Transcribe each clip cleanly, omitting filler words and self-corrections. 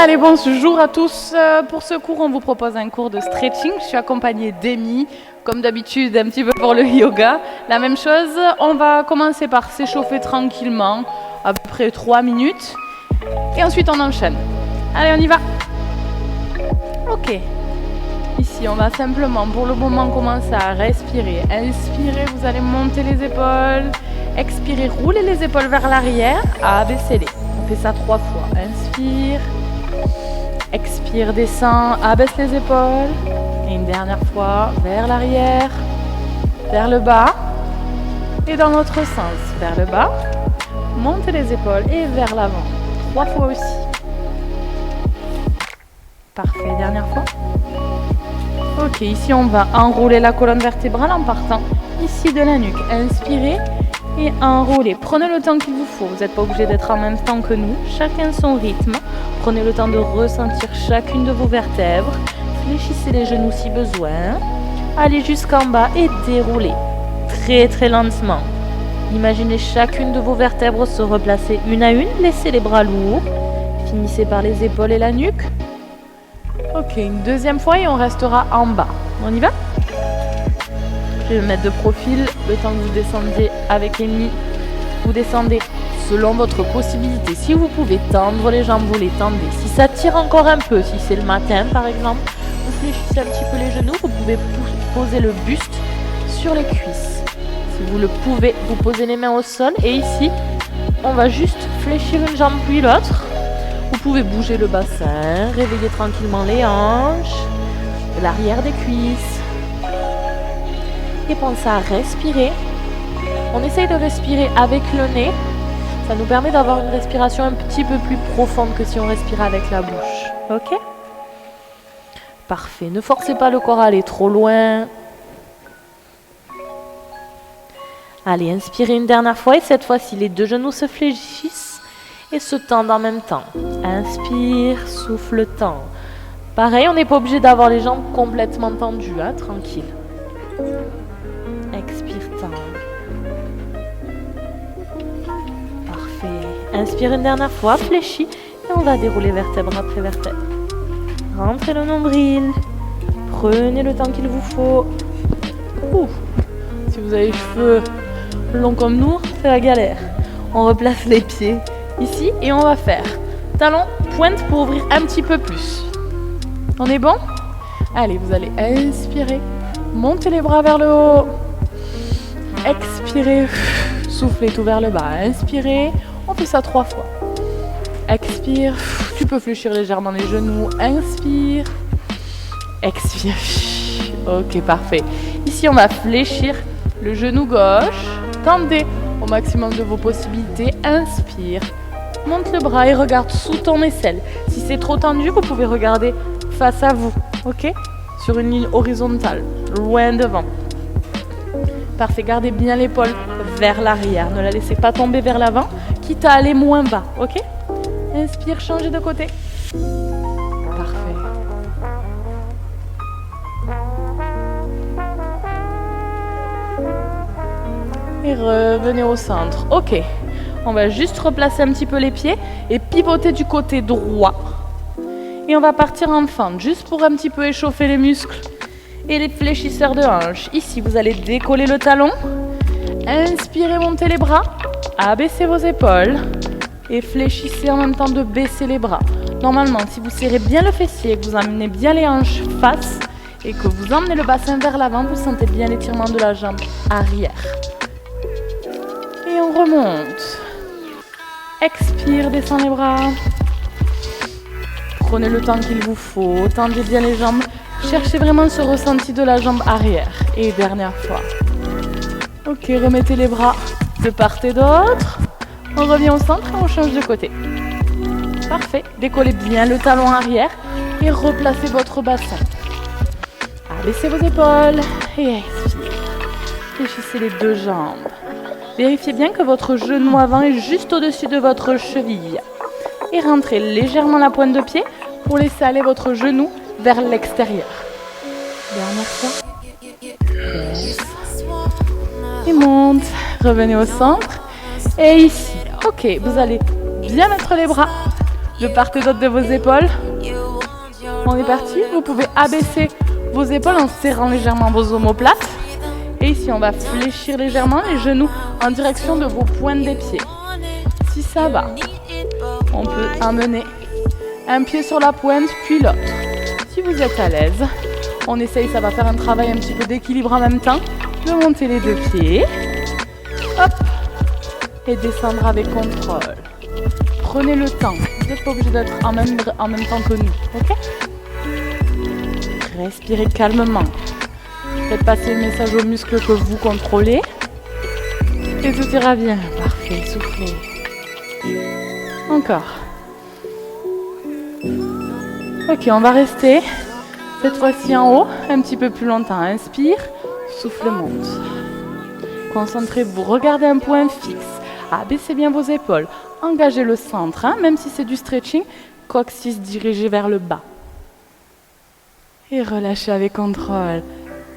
Allez, bonjour à tous. Pour ce cours, on vous propose un cours de stretching. Je suis accompagnée d'Amy, comme d'habitude, un petit peu pour le yoga. La même chose, on va commencer par s'échauffer tranquillement, à peu près 3 minutes. Et ensuite, on enchaîne. Allez, on y va. Ok. Ici, on va simplement, pour le moment, commencer à respirer. Inspirez, vous allez monter les épaules. Expirez, roulez les épaules vers l'arrière. Abaissez-les. On fait ça 3 fois. Inspire. Expire, descend, abaisse les épaules. Et une dernière fois, vers l'arrière, vers le bas. Et dans l'autre sens, vers le bas. Montez les épaules et vers l'avant. 3 fois aussi. Parfait, dernière fois. Ok, ici on va enrouler la colonne vertébrale en partant ici de la nuque. Inspirez et enroulez. Prenez le temps qu'il vous faut. Vous n'êtes pas obligé d'être en même temps que nous. Chacun son rythme. Prenez le temps de ressentir chacune de vos vertèbres. Fléchissez les genoux si besoin. Allez jusqu'en bas et déroulez. Très très lentement. Imaginez chacune de vos vertèbres se replacer une à une. Laissez les bras lourds. Finissez par les épaules et la nuque. Ok, une deuxième fois et on restera en bas. On y va ? Je vais me mettre de profil, le temps que vous descendiez avec Amy. Vous descendez selon votre possibilité. Si vous pouvez tendre les jambes, vous les tendez. Si ça tire encore un peu, si c'est le matin par exemple, vous fléchissez un petit peu les genoux. Vous pouvez poser le buste sur les cuisses. Si vous le pouvez, vous posez les mains au sol. Et ici, on va juste fléchir une jambe puis l'autre. Vous pouvez bouger le bassin, réveiller tranquillement les hanches, l'arrière des cuisses. Et pensez à respirer. On essaye de respirer avec le nez. Ça nous permet d'avoir une respiration un petit peu plus profonde que si on respirait avec la bouche. Ok ? Parfait. Ne forcez pas le corps à aller trop loin. Allez, inspirez une dernière fois. Et cette fois-ci, les deux genoux se fléchissent et se tendent en même temps. Inspire, souffle, tend. Pareil, on n'est pas obligé d'avoir les jambes complètement tendues. Hein, tranquille. Expire, tend. Inspire une dernière fois, fléchis et on va dérouler vertèbre après vertèbre. Rentrez le nombril. Prenez le temps qu'il vous faut. Si vous avez les cheveux longs comme nous, c'est la galère. On replace les pieds ici et on va faire talon, pointe pour ouvrir un petit peu plus. On est bon ? Allez, vous allez inspirer. Montez les bras vers le haut. Expirez. Soufflez tout vers le bas. Inspirez. On fait ça 3 fois. Expire. Tu peux fléchir légèrement les genoux. Inspire. Expire. Ok, parfait. Ici, on va fléchir le genou gauche. Tendez au maximum de vos possibilités. Inspire. Monte le bras et regarde sous ton aisselle. Si c'est trop tendu, vous pouvez regarder face à vous. Ok ? Sur une ligne horizontale. Loin devant. Parfait. Gardez bien l'épaule vers l'arrière. Ne la laissez pas tomber vers l'avant. Quitte à aller moins bas, ok ? Inspire, changez de côté. Parfait. Et revenez au centre. Ok. On va juste replacer un petit peu les pieds et pivoter du côté droit. Et on va partir en fente, juste pour un petit peu échauffer les muscles et les fléchisseurs de hanches. Ici, vous allez décoller le talon. Inspirez, montez les bras. Abaissez vos épaules et fléchissez en même temps de baisser les bras. Normalement, si vous serrez bien le fessier, que vous amenez bien les hanches face et que vous emmenez le bassin vers l'avant, vous sentez bien l'étirement de la jambe arrière. Et on remonte. Expire, descend les bras. Prenez le temps qu'il vous faut. Tendez bien les jambes. Cherchez vraiment ce ressenti de la jambe arrière. Et dernière fois. Ok, remettez les bras de part et d'autre. On revient au centre et on change de côté. Parfait. Décollez bien le talon arrière et replacez votre bassin. Abaissez vos épaules et expire. Fléchissez les deux jambes. Vérifiez bien que votre genou avant est juste au-dessus de votre cheville. Et rentrez légèrement la pointe de pied pour laisser aller votre genou vers l'extérieur. Dernière fois. Baisse. Et monte. Revenez au centre. Et ici. Ok, vous allez bien mettre les bras. de part et d'autre de vos épaules. On est parti. Vous pouvez abaisser vos épaules en serrant légèrement vos omoplates. Et ici, on va fléchir légèrement les genoux en direction de vos pointes des pieds. Si ça va, on peut amener un pied sur la pointe, puis l'autre. Si vous êtes à l'aise, on essaye, ça va faire un travail un petit peu d'équilibre en même temps, de monter les deux pieds. Hop. Et descendre avec contrôle. Prenez le temps. Vous n'êtes pas obligé d'être en même temps que nous. Ok? Respirez calmement. Faites passer le message aux muscles que vous contrôlez. Et tout ira bien. Parfait. Soufflez. Encore. Ok, on va rester cette fois-ci en haut, un petit peu plus longtemps. Inspire, souffle, monte. Concentrez-vous, regardez un point fixe. Abaissez bien vos épaules. Engagez le centre, hein, même si c'est du stretching. Coccyx dirigé vers le bas. Et relâchez avec contrôle.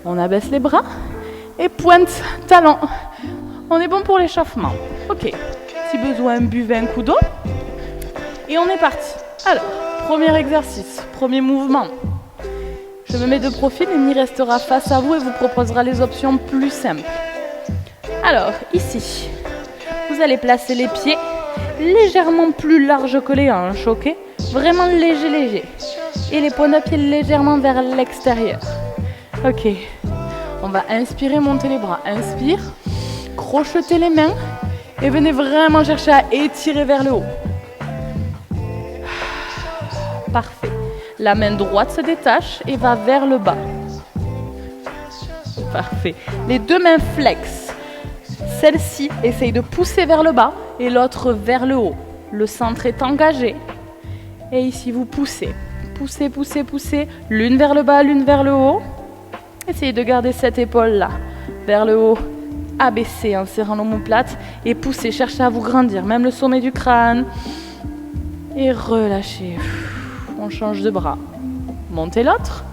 On abaisse les bras et pointe, talon. On est bon pour l'échauffement. Ok, si besoin, buvez un coup d'eau. Et on est parti. Alors, premier exercice, premier mouvement. Je me mets de profil et Mie restera face à vous et vous proposera les options plus simples. Alors, ici, vous allez placer les pieds légèrement plus larges que les hanches, ok? Vraiment léger, léger. Et les pointes de pied légèrement vers l'extérieur. Ok. On va inspirer, monter les bras. Inspire, crochetez les mains et venez vraiment chercher à étirer vers le haut. Parfait. La main droite se détache et va vers le bas. Parfait. Les deux mains flex. Celle-ci essaye de pousser vers le bas et l'autre vers le haut. Le centre est engagé. Et ici, vous poussez. Poussez, poussez, poussez. L'une vers le bas, l'une vers le haut. Essayez de garder cette épaule-là vers le haut. Abaissez en serrant l'omoplate et poussez. Cherchez à vous grandir, même le sommet du crâne. Et relâchez. On change de bras. Montez l'autre.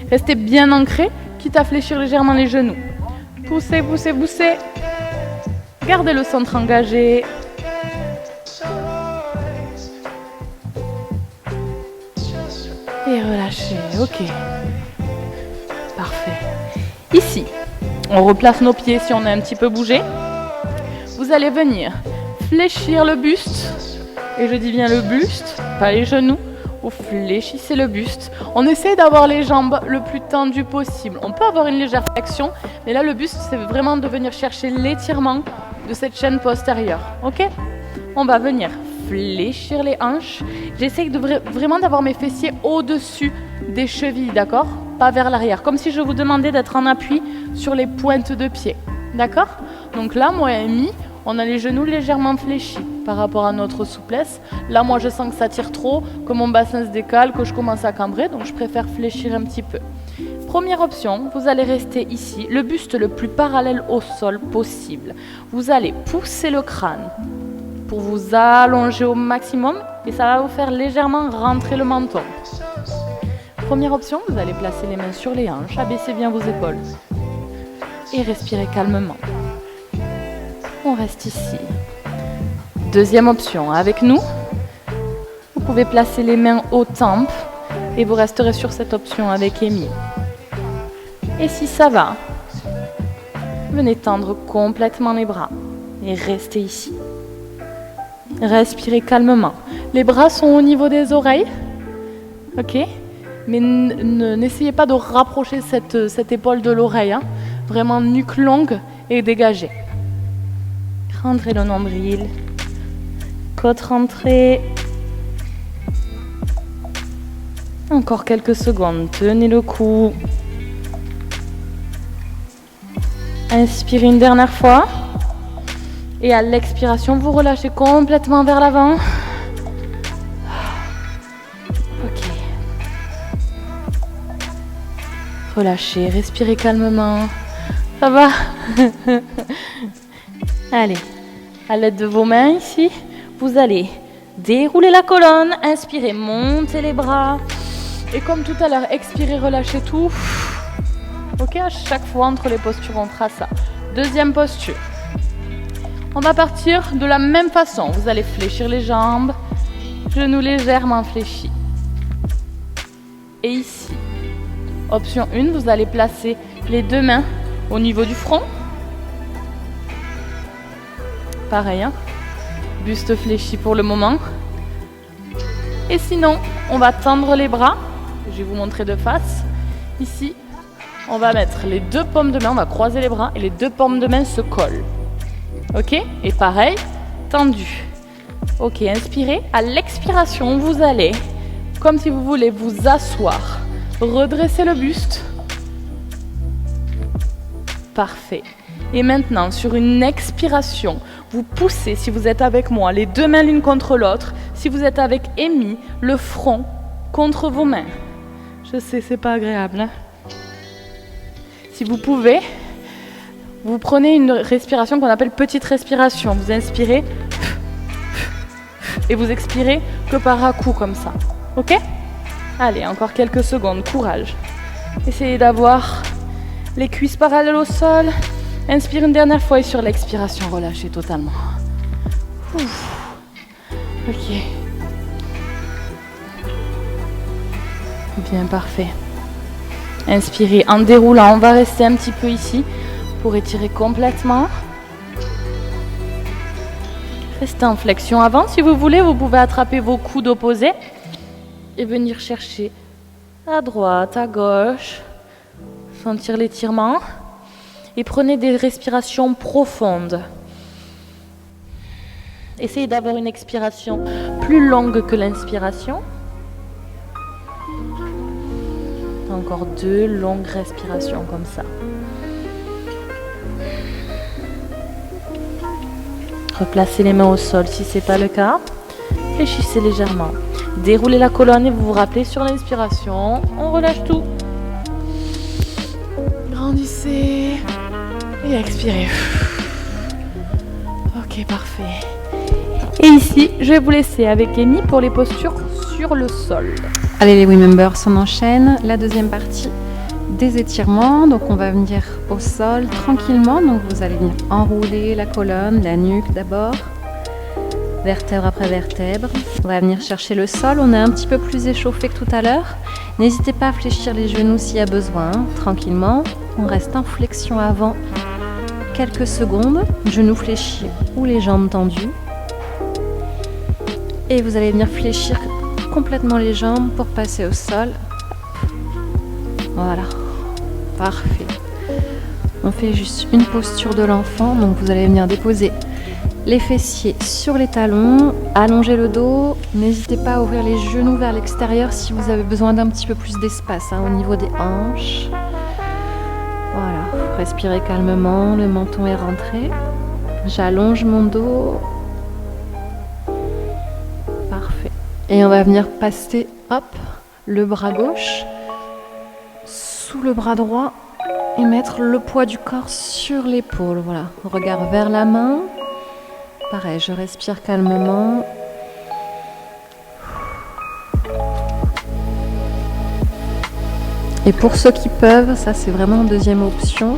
Restez bien ancré, quitte à fléchir légèrement les genoux. Poussez, poussez, poussez. Gardez le centre engagé. Et relâchez. Ok. Parfait. Ici, on replace nos pieds si on a un petit peu bougé. Vous allez venir fléchir le buste. Et je dis bien le buste, pas les genoux. Vous fléchissez le buste. On essaie d'avoir les jambes le plus tendues possible. On peut avoir une légère flexion, mais là le buste, c'est vraiment de venir chercher l'étirement de cette chaîne postérieure. Ok? On va venir fléchir les hanches. J'essaie vraiment d'avoir mes fessiers au-dessus des chevilles, d'accord? Pas vers l'arrière. Comme si je vous demandais d'être en appui sur les pointes de pied. D'accord? Donc là, moi et Mie, on a les genoux légèrement fléchis par rapport à notre souplesse. Là, moi, je sens que ça tire trop, que mon bassin se décale, que je commence à cambrer, donc je préfère fléchir un petit peu. Première option, vous allez rester ici, le buste le plus parallèle au sol possible. Vous allez pousser le crâne pour vous allonger au maximum et ça va vous faire légèrement rentrer le menton. Première option, vous allez placer les mains sur les hanches, abaissez bien vos épaules et respirez calmement. On reste ici. Deuxième option, avec nous, vous pouvez placer les mains aux tempes et vous resterez sur cette option avec Amy. Et si ça va, venez tendre complètement les bras et restez ici. Respirez calmement. Les bras sont au niveau des oreilles, ok? Mais n'essayez pas de rapprocher cette épaule de l'oreille, hein? Vraiment nuque longue et dégagée. Rentrez le nombril, côte rentrée. Encore quelques secondes, tenez le cou. Inspirez une dernière fois. Et à l'expiration, vous relâchez complètement vers l'avant. Ok. Relâchez, respirez calmement. Ça va? Allez, à l'aide de vos mains ici, vous allez dérouler la colonne, inspirez, montez les bras. Et comme tout à l'heure, expirez, relâchez tout. Ok, à chaque fois entre les postures, on fera ça. Deuxième posture. On va partir de la même façon. Vous allez fléchir les jambes, Genoux légèrement fléchis. Et ici, option 1, vous allez placer les deux mains au niveau du front. Pareil, hein? Buste fléchi pour le moment. Et sinon, on va tendre les bras. Je vais vous montrer de face. Ici, on va mettre les deux paumes de main, on va croiser les bras et les deux paumes de main se collent. Ok? Et pareil, tendu. Ok, inspirez. À l'expiration, vous allez, comme si vous voulez vous asseoir, redresser le buste. Parfait. Et maintenant, sur une expiration, vous poussez, si vous êtes avec moi, les deux mains l'une contre l'autre. Si vous êtes avec Amy, le front contre vos mains. Je sais, c'est pas agréable, hein? Si vous pouvez, vous prenez une respiration qu'on appelle petite respiration. Vous inspirez et vous expirez que par à-coups comme ça. Ok? Allez, encore quelques secondes. Courage. Essayez d'avoir les cuisses parallèles au sol. Inspire une dernière fois et sur l'expiration, relâchez totalement. Ouf. Ok. Bien, parfait. Inspirez en déroulant. On va rester un petit peu ici pour étirer complètement. Restez en flexion avant. Si vous voulez, vous pouvez attraper vos coudes opposés et venir chercher à droite, à gauche. Sentir l'étirement. Et prenez des respirations profondes. Essayez d'avoir une expiration plus longue que l'inspiration. Encore 2 longues respirations comme ça. Replacez les mains au sol si ce n'est pas le cas. Fléchissez légèrement. Déroulez la colonne et vous vous rappelez sur l'inspiration. On relâche tout. Grandissez. Et expirez. Ok, parfait. Et ici, je vais vous laisser avec Amy pour les postures sur le sol. Allez les Remembers, on enchaîne. La deuxième partie des étirements. Donc on va venir au sol tranquillement. Donc vous allez venir enrouler la colonne, la nuque d'abord. Vertèbre après vertèbre. On va venir chercher le sol. On est un petit peu plus échauffé que tout à l'heure. N'hésitez pas à fléchir les genoux s'il y a besoin. Tranquillement. On reste en flexion avant quelques secondes. Genoux fléchis ou les jambes tendues. Et vous allez venir fléchir complètement les jambes pour passer au sol. Voilà. Parfait. On fait juste une posture de l'enfant. Donc vous allez venir déposer les fessiers sur les talons, allonger le dos. N'hésitez pas à ouvrir les genoux vers l'extérieur si vous avez besoin d'un petit peu plus d'espace au niveau des hanches. Voilà, respirez calmement, le menton est rentré. J'allonge mon dos. Parfait. Et on va venir passer, hop, le bras gauche sous le bras droit et mettre le poids du corps sur l'épaule. Voilà, regard vers la main. Pareil, je respire calmement. Et pour ceux qui peuvent, ça c'est vraiment une deuxième option,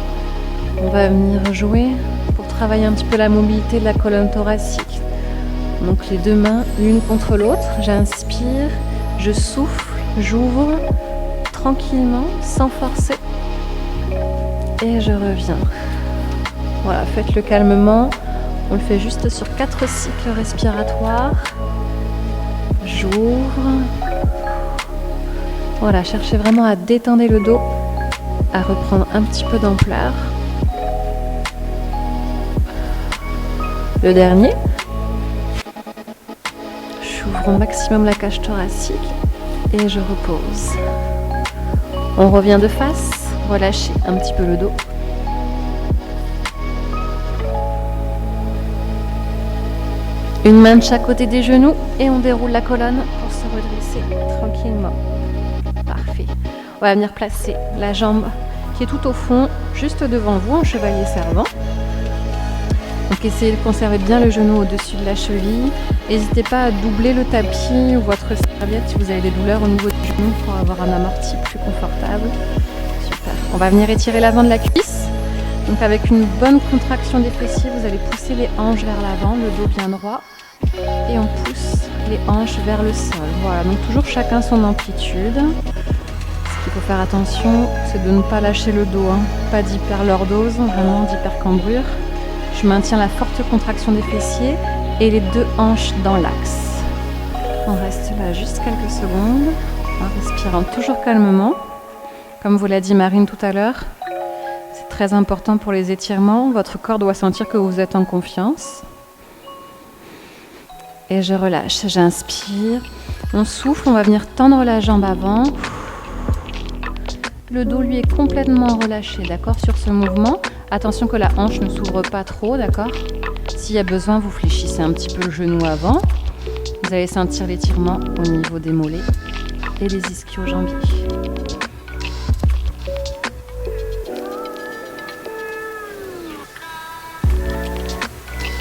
on va venir jouer pour travailler un petit peu la mobilité de la colonne thoracique. Donc les deux mains l'une contre l'autre, j'inspire, je souffle, j'ouvre tranquillement, sans forcer. Et je reviens. Voilà, faites-le calmement. On le fait juste sur 4 cycles respiratoires. J'ouvre. Voilà, cherchez vraiment à détendre le dos, à reprendre un petit peu d'ampleur. Le dernier. J'ouvre au maximum la cage thoracique et je repose. On revient de face, relâchez un petit peu le dos. Une main de chaque côté des genoux et on déroule la colonne pour se redresser tranquillement. Parfait. On va venir placer la jambe qui est tout au fond, juste devant vous, en chevalier servant. Donc essayez de conserver bien le genou au-dessus de la cheville. N'hésitez pas à doubler le tapis ou votre serviette si vous avez des douleurs au niveau du genou pour avoir un amorti plus confortable. Super. On va venir étirer l'avant de la cuisse. Donc avec une bonne contraction des fessiers, vous allez pousser les hanches vers l'avant, le dos bien droit. Et on pousse les hanches vers le sol. Voilà, donc toujours chacun son amplitude. Ce qu'il faut faire attention, c'est de ne pas lâcher le dos, hein. Pas d'hyperlordose, vraiment d'hypercambrure. Je maintiens la forte contraction des fessiers et les deux hanches dans l'axe. On reste là juste quelques secondes, en respirant toujours calmement. Comme vous l'a dit Marine tout à l'heure, c'est très important pour les étirements. Votre corps doit sentir que vous êtes en confiance. Et je relâche, j'inspire. On souffle, on va venir tendre la jambe avant. Le dos lui est complètement relâché, d'accord, sur ce mouvement. Attention que la hanche ne s'ouvre pas trop, d'accord. S'il y a besoin, vous fléchissez un petit peu le genou avant. Vous allez sentir l'étirement au niveau des mollets et des ischio-jambiers.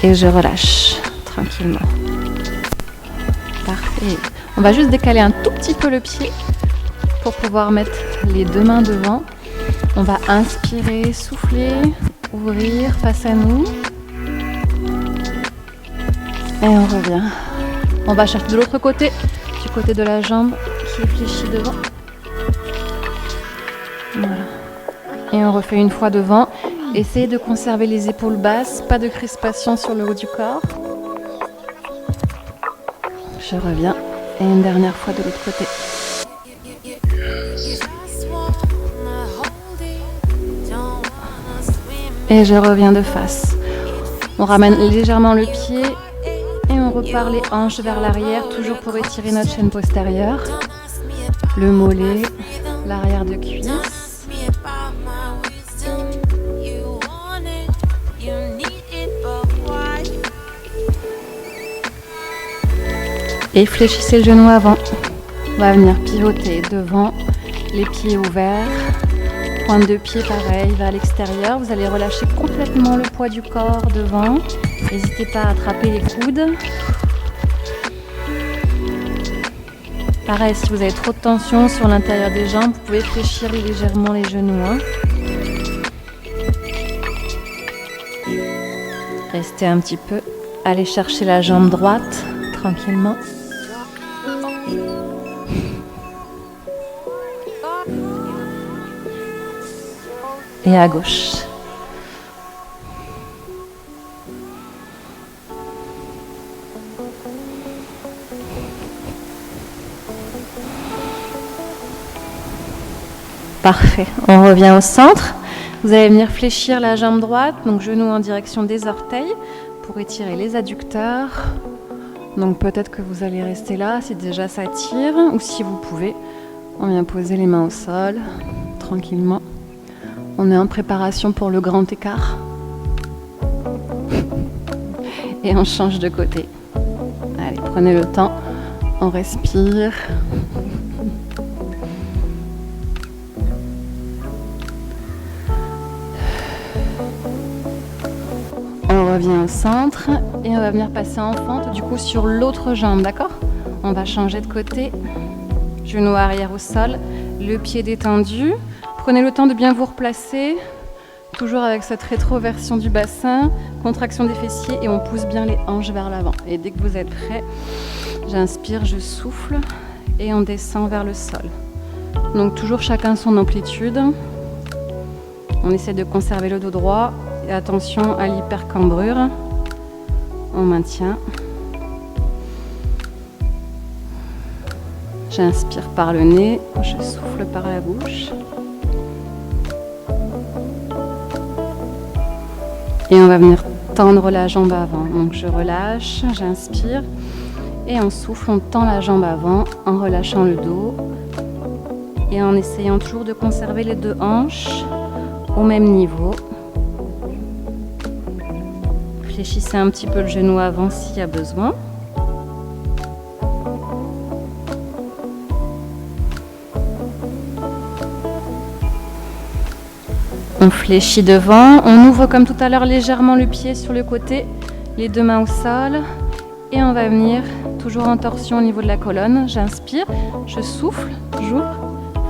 Et je relâche tranquillement. Parfait. On va juste décaler un tout petit peu le pied pour pouvoir mettre les deux mains devant. On va inspirer, souffler, ouvrir face à nous. Et on revient. On va chercher de l'autre côté, du côté de la jambe qui est fléchie devant. Voilà. Et on refait une fois devant. Essayez de conserver les épaules basses, pas de crispation sur le haut du corps. Je reviens. Et une dernière fois de l'autre côté. Et je reviens de face. On ramène légèrement le pied et on repart les hanches vers l'arrière, toujours pour étirer notre chaîne postérieure. Le mollet, l'arrière de cuisse. Et fléchissez le genou avant. On va venir pivoter devant, les pieds ouverts. Pointe de pied pareil vers l'extérieur. Vous allez relâcher complètement le poids du corps devant. N'hésitez pas à attraper les coudes. Pareil, si vous avez trop de tension sur l'intérieur des jambes, vous pouvez fléchir légèrement les genoux. Hein. Restez un petit peu. Allez chercher la jambe droite tranquillement. Et à gauche. Parfait. On revient au centre. Vous allez venir fléchir la jambe droite, donc genou en direction des orteils pour étirer les adducteurs. Donc peut-être que vous allez rester là si déjà ça tire, ou si vous pouvez, on vient poser les mains au sol tranquillement. On est en préparation pour le grand écart. Et on change de côté. Allez, prenez le temps. On respire. On revient au centre et on va venir passer en fente du coup sur l'autre jambe, d'accord? On va changer de côté. Genou arrière au sol, le pied détendu. Prenez le temps de bien vous replacer, toujours avec cette rétroversion du bassin, contraction des fessiers et on pousse bien les hanches vers l'avant. Et dès que vous êtes prêt, j'inspire, je souffle et on descend vers le sol. Donc toujours chacun son amplitude. On essaie de conserver le dos droit et attention à l'hypercambrure. On maintient. J'inspire par le nez, je souffle par la bouche. Et on va venir tendre la jambe avant. Donc je relâche, j'inspire. Et on souffle, on tend la jambe avant en relâchant le dos. Et en essayant toujours de conserver les deux hanches au même niveau. Fléchissez un petit peu le genou avant s'il y a besoin. On fléchit devant, on ouvre comme tout à l'heure légèrement le pied sur le côté, les deux mains au sol et on va venir toujours en torsion au niveau de la colonne. J'inspire, je souffle, j'ouvre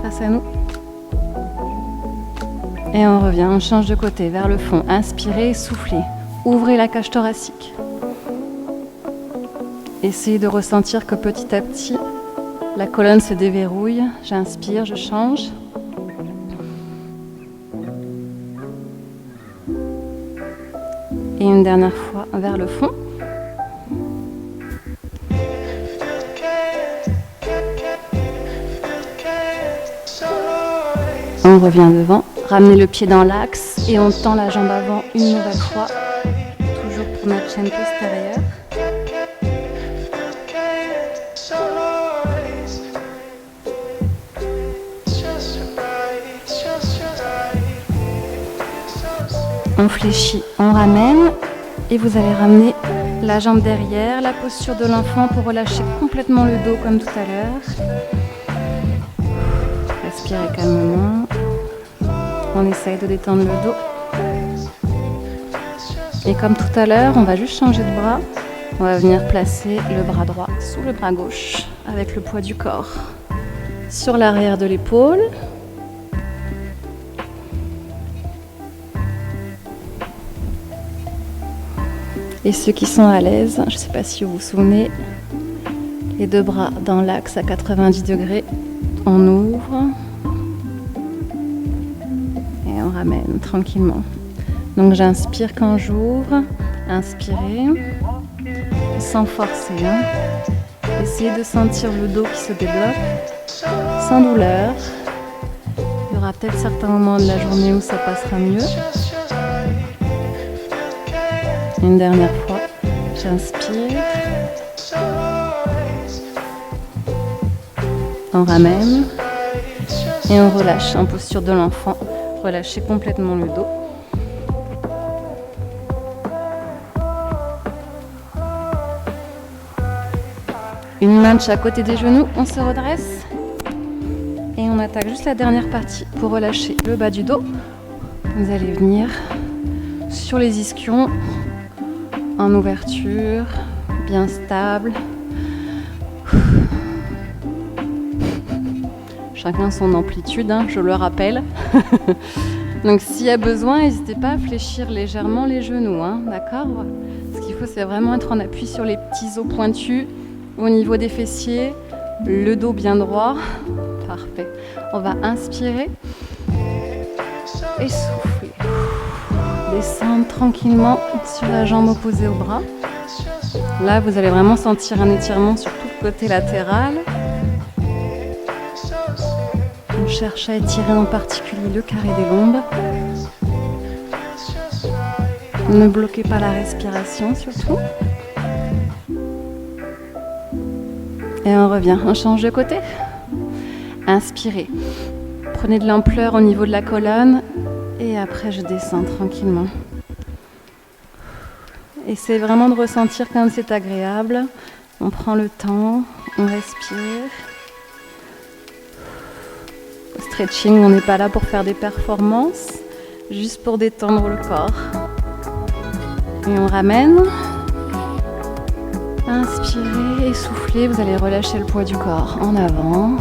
face à nous et on revient, on change de côté vers le fond. Inspirez, soufflez, ouvrez la cage thoracique Essayez de ressentir que petit à petit, la colonne se déverrouille. J'inspire, je change. Et une dernière fois vers le fond. On revient devant, ramenez le pied dans l'axe et on tend la jambe avant une nouvelle fois, toujours pour notre chaîne postérieure. On fléchit, on ramène et vous allez ramener la jambe derrière, la posture de l'enfant pour relâcher complètement le dos comme tout à l'heure. Respirez calmement. On essaye de détendre le dos. Et comme tout à l'heure, on va juste changer de bras. On va venir placer le bras droit sous le bras gauche avec le poids du corps sur l'arrière de l'épaule. Et ceux qui sont à l'aise, je ne sais pas si vous vous souvenez, les deux bras dans l'axe à 90 degrés, on ouvre et on ramène tranquillement. Donc j'inspire quand j'ouvre, inspirez, sans forcer. Essayez de sentir le dos qui se débloque, sans douleur. Il y aura peut-être certains moments de la journée où ça passera mieux. Une dernière fois, j'inspire, on ramène et on relâche en posture de l'enfant, relâchez complètement le dos. Une main de chaque côté des genoux, on se redresse et on attaque juste la dernière partie pour relâcher le bas du dos. Vous allez venir sur les ischions, en ouverture, bien stable. Chacun son amplitude, je le rappelle. Donc s'il y a besoin, n'hésitez pas à fléchir légèrement les genoux, d'accord ? Ce qu'il faut, c'est vraiment être en appui sur les petits os pointus, au niveau des fessiers, le dos bien droit. Parfait. On va inspirer et souffler. Descendre tranquillement sur la jambe opposée au bras. Là, vous allez vraiment sentir un étirement sur tout le côté latéral. On cherche à étirer en particulier le carré des lombes. Ne bloquez pas la respiration surtout. Et on revient, on change de côté. Inspirez. Prenez de l'ampleur au niveau de la colonne. Et après, je descends tranquillement. Essayez vraiment de ressentir quand c'est agréable. On prend le temps, on respire. Au stretching, on n'est pas là pour faire des performances, juste pour détendre le corps. Et on ramène. Inspirez et soufflez. Vous allez relâcher le poids du corps en avant.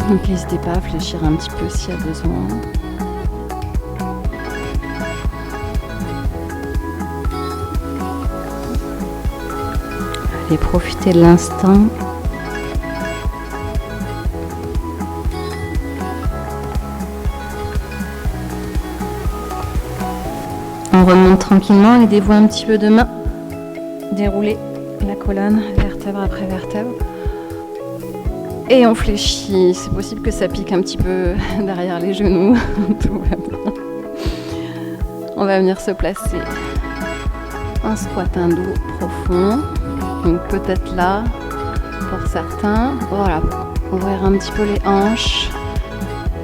Donc n'hésitez pas à fléchir un petit peu s'il y a besoin. Allez, profitez de l'instant. On remonte tranquillement, aidez-vous un petit peu de main. Déroulez la colonne, vertèbre après vertèbre. Et on fléchit, c'est possible que ça pique un petit peu derrière les genoux, tout va bien. On va venir se placer en squat indo profond, donc peut-être là pour certains. Voilà, ouvrir un petit peu les hanches,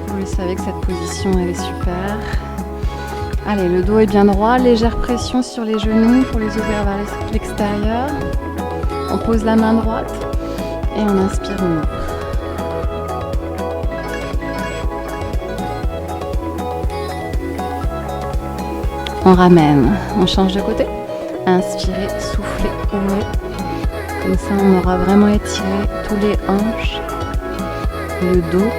vous le savez que cette position elle est super. Allez, le dos est bien droit, légère pression sur les genoux pour les ouvrir vers l'extérieur. On pose la main droite et on inspire, on ouvre. On ramène, on change de côté. Inspirez, soufflez, ouvrez. Comme ça, on aura vraiment étiré tous les hanches, le dos.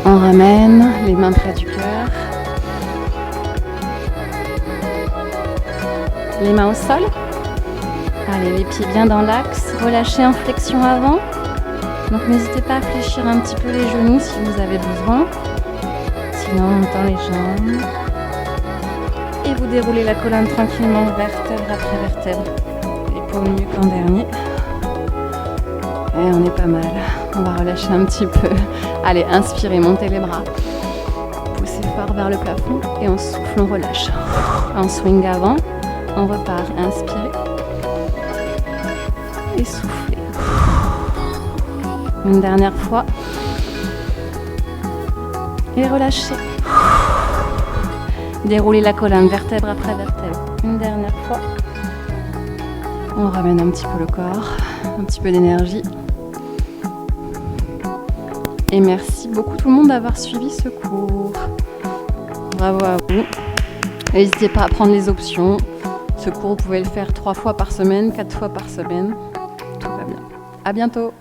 On ramène les mains près du cœur. Les mains au sol. Allez, les pieds bien dans l'axe. Relâchez en flexion avant. Donc n'hésitez pas à fléchir un petit peu les genoux si vous avez besoin. Sinon, on tend les jambes. Et vous déroulez la colonne tranquillement, vertèbre après vertèbre. Épaule mieux qu'en dernier. Et on est pas mal. On va relâcher un petit peu. Allez, inspirez, montez les bras. Poussez fort vers le plafond et on souffle, on relâche. On swing avant, on repart. Inspirez. Et soufflez. Une dernière fois. Et relâchez. Déroulez la colonne, vertèbre après vertèbre. Une dernière fois. On ramène un petit peu le corps, un petit peu d'énergie. Et merci beaucoup tout le monde d'avoir suivi ce cours. Bravo à vous. N'hésitez pas à prendre les options. Ce cours, vous pouvez le faire 3 fois par semaine, 4 fois par semaine. Tout va bien. À bientôt.